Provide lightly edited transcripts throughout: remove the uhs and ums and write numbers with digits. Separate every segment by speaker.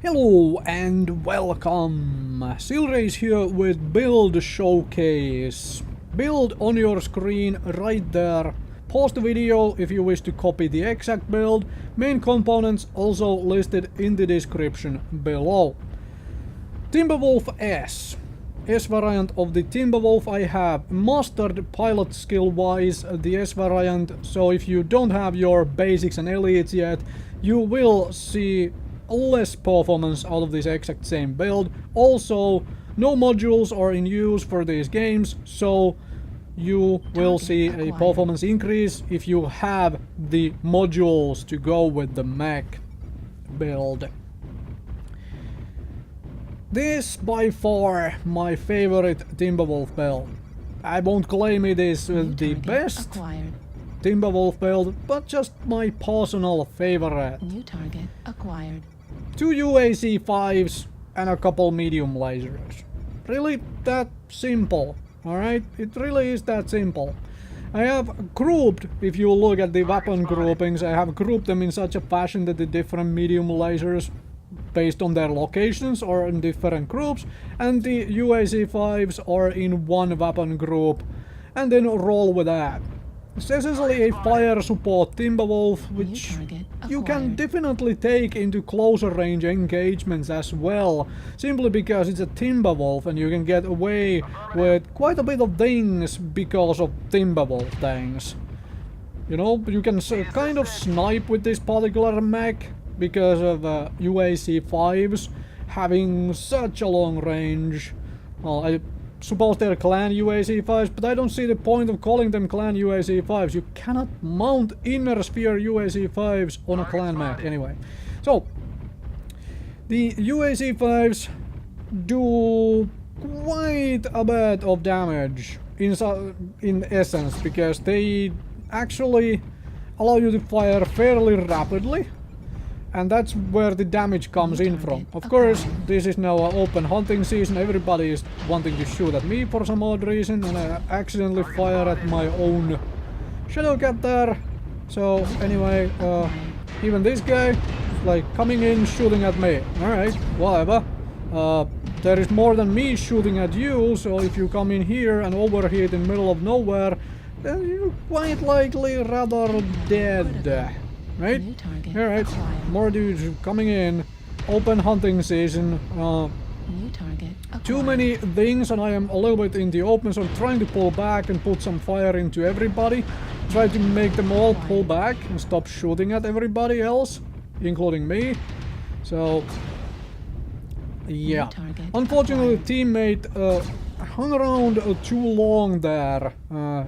Speaker 1: Hello and welcome! Silrace here with Build Showcase. Build on your screen right there. Pause the video if you wish to copy the exact build. Main components also listed in the description below. Timberwolf S. S variant of the Timberwolf I have mastered pilot skill wise the S variant, so if you don't have your basics and elites yet, you will see less performance out of this exact same build. Also, no modules are in use for these games, so you will see a performance increase if you have the modules to go with the mech build. This by far my favorite Timberwolf build. I won't claim it is the best Timberwolf build, but just my personal favorite.
Speaker 2: New target acquired.
Speaker 1: 2 UAC5s and a couple medium lasers. Really that simple, alright? It really is that simple. I have grouped, if you look at the weapon groupings, I have grouped them in such a fashion that the different medium lasers, based on their locations, are in different groups, and the UAC5s are in one weapon group, and then roll with that. It's essentially a fire support Timberwolf, which you can definitely take into closer range engagements as well, simply because it's a Timberwolf and you can get away with quite a bit of things because of Timberwolf things. You know, you can kind of snipe with this particular mech because of UAC5s having such a long range. Well, I suppose they're clan UAC5s, but I don't see the point of calling them clan UAC5s. You cannot mount inner sphere UAC5s on a clan mech anyway. So, the UAC5s do quite a bit of damage in essence, because they actually allow you to fire fairly rapidly. And that's where the damage comes in from. Of course, this is now an open hunting season. Everybody is wanting to shoot at me for some odd reason, and I accidentally fire at my own shadow cat there. So anyway, even this guy is like coming in, shooting at me. Alright, whatever. There is more than me shooting at you, so if you come in here and overheat in the middle of nowhere, then you're quite likely rather dead. Right? Alright, more dudes coming in. Open hunting season. Too many things and I am a little bit in the open, so I'm trying to pull back and put some fire into everybody. Try to make them all pull back and stop shooting at everybody else, including me. So, yeah. Unfortunately, the teammate hung around too long there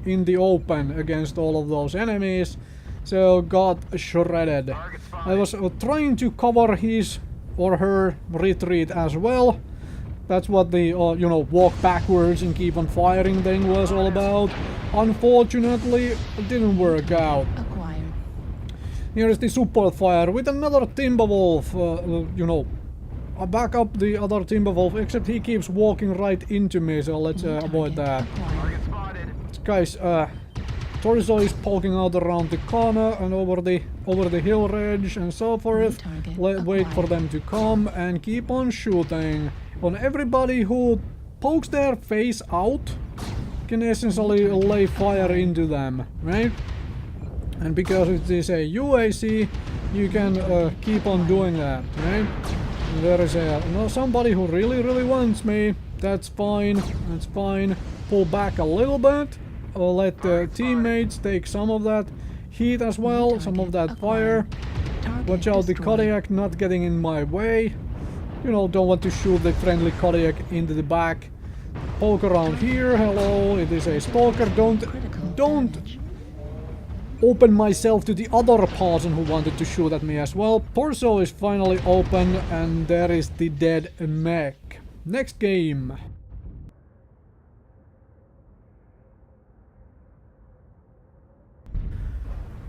Speaker 1: in the open against all of those enemies. So got shredded. I was trying to cover his or her retreat as well. That's what the, you know, walk backwards and keep on firing thing was all about. Unfortunately, it didn't work out. Here is the support fire with another Timberwolf, you know, back up the other Timberwolf, except he keeps walking right into me, so let's avoid that. This guy's, torso is poking out around the corner and over the hill ridge and so forth. Wait for them to come and keep on shooting. On everybody who pokes their face out, can essentially lay fire into them, right? And because it is a UAC, you can keep on doing that, right? There is somebody who really wants me. That's fine. That's fine. Pull back a little bit. Let the teammates take some of that heat as well, some of that fire. Watch out the Kodiak not getting in my way. You know, don't want to shoot the friendly Kodiak into the back. Poke around here, hello, it is a stalker. Don't open myself to the other person who wanted to shoot at me as well. Torso is finally open and there is the dead mech. Next game.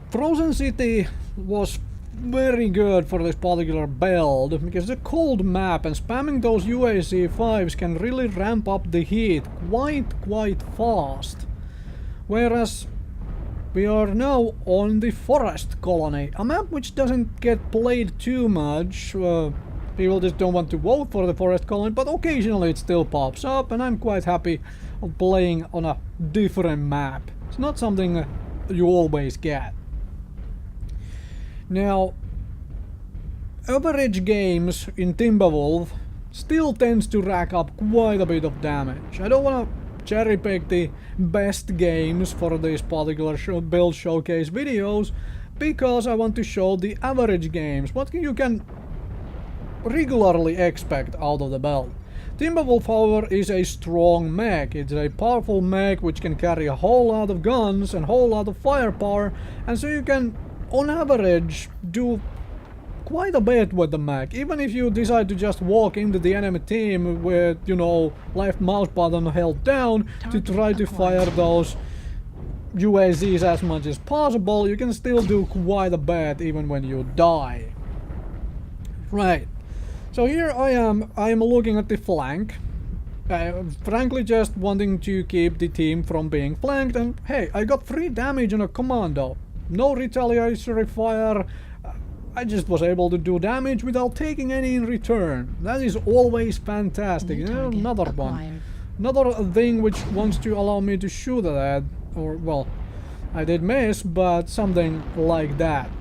Speaker 1: Frozen City was very good for this particular build, because it's a cold map and spamming those UAC5s can really ramp up the heat quite fast. Whereas we are now on the Forest Colony, a map which doesn't get played too much, People just don't want to vote for the forest colony, but occasionally it still pops up, and I'm quite happy of playing on a different map. It's not something you always get. Now, average games in Timberwolf still tends to rack up quite a bit of damage. I don't want to cherry pick the best games for these particular build showcase videos, because I want to show the average games, what you can regularly expect out of the build. Timberwolf, however, is a strong mech. It's a powerful mech which can carry a whole lot of guns and a whole lot of firepower, and so you can, on average, do quite a bit with the mech. Even if you decide to just walk into the enemy team with, you know, left mouse button held down to try to fire those UACs as much as possible, you can still do quite a bit even when you die. Right. So here I am looking at the flank, frankly just wanting to keep the team from being flanked, and hey, I got 3 damage on a commando. No retaliatory fire, I just was able to do damage without taking any in return. That is always fantastic. Another one. Another thing which wants to allow me to shoot at that, or well, I did miss, but something like that.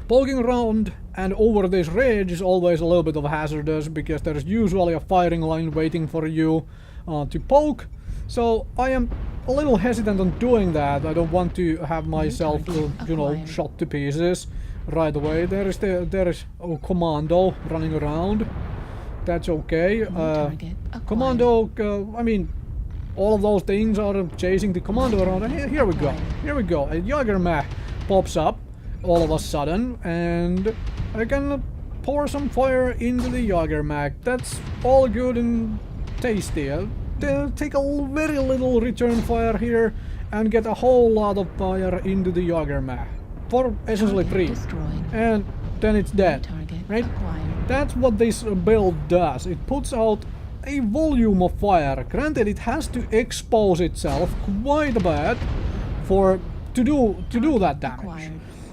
Speaker 1: Poking around and over this ridge is always a little bit of hazardous, because there's usually a firing line waiting for you to poke. So I am a little hesitant on doing that. I don't want to have myself, you know, shot to pieces right away. There is a commando running around. That's okay. Commando, I mean, all of those things are chasing the commando around. And here we go. Here we go. A Jagermech pops up all of a sudden, and I can pour some fire into the Jagermech. That's all good and tasty. I'll take a very little return fire here and get a whole lot of fire into the Jagermech for essentially free, and then it's dead, right? That's what this build does. It puts out a volume of fire. Granted, it has to expose itself quite a bit to do that damage.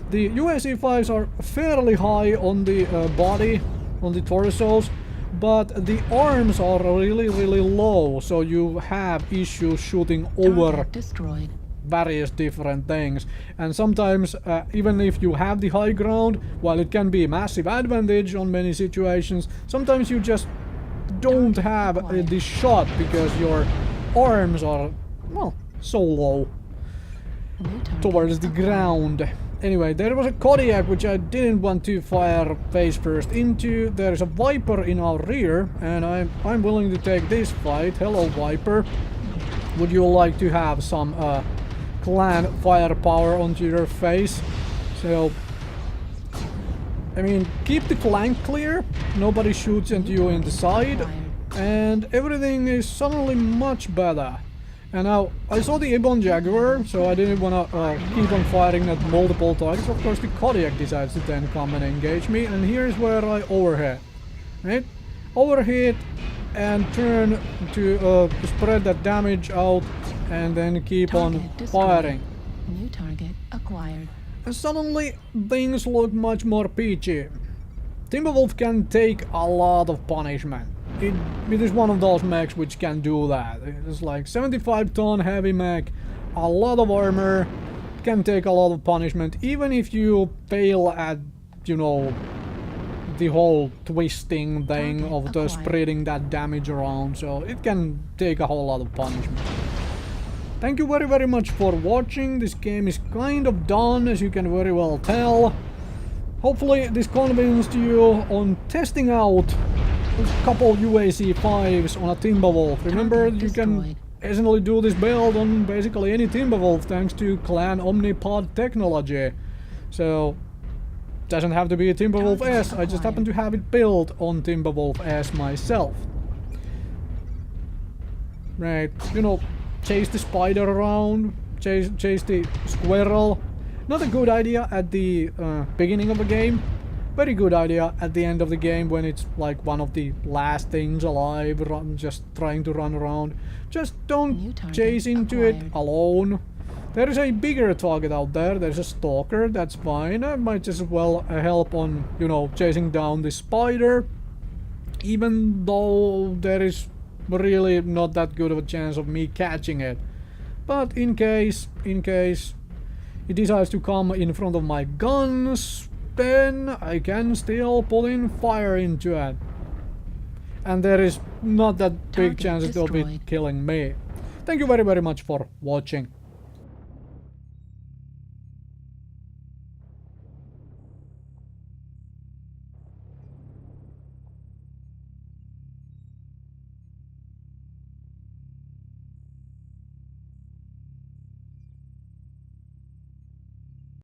Speaker 1: The UAC5s are fairly high on the body, on the torsos, but the arms are really low, so you have issues shooting over various different things. And sometimes, even if you have the high ground, while it can be a massive advantage on many situations, sometimes you just don't have the shot because your arms are, well, so low towards the ground. Anyway, there was a Kodiak which I didn't want to fire face first into. There is a Viper in our rear, and I'm willing to take this fight. Hello, Viper. Would you like to have some clan firepower onto your face? So, I mean, keep the flank clear. Nobody shoots into you in the side, and everything is suddenly much better. And now, I saw the Ibon Jaguar, so I didn't want to keep on firing at multiple targets. Of course, the Kodiak decides to then come and engage me, and here's where I overhit. Right? Overhit and turn to spread that damage out, and then keep on firing.
Speaker 2: New target acquired.
Speaker 1: And suddenly, things look much more peachy. Timberwolf can take a lot of punishment. It is one of those mechs which can do that. It's like 75-ton heavy mech, a lot of armor, can take a lot of punishment, even if you fail at, you know, the whole twisting thing of the spreading that damage around, so it can take a whole lot of punishment. Thank you very much for watching. This game is kind of done, as you can very well tell. Hopefully this convinced you on testing out a couple UAC5s on a Timberwolf. Remember, you can easily do this build on basically any Timberwolf thanks to Clan Omnipod technology. So, doesn't have to be a Timberwolf S, I just happen to have it built on Timberwolf S myself. Right, you know, chase the spider around, chase the squirrel. Not a good idea at the beginning of the game. Very good idea at the end of the game when it's like one of the last things alive, just trying to run around. Just don't chase into it alone. There is a bigger target out there. There's a stalker. That's fine. I might just as well help on, you know, chasing down the spider. Even though there is really not that good of a chance of me catching it. But in case it decides to come in front of my guns, then I can still put in fire into it. And there is not that big
Speaker 2: Target
Speaker 1: chance of it
Speaker 2: destroyed.
Speaker 1: killing me. Thank you very much for watching.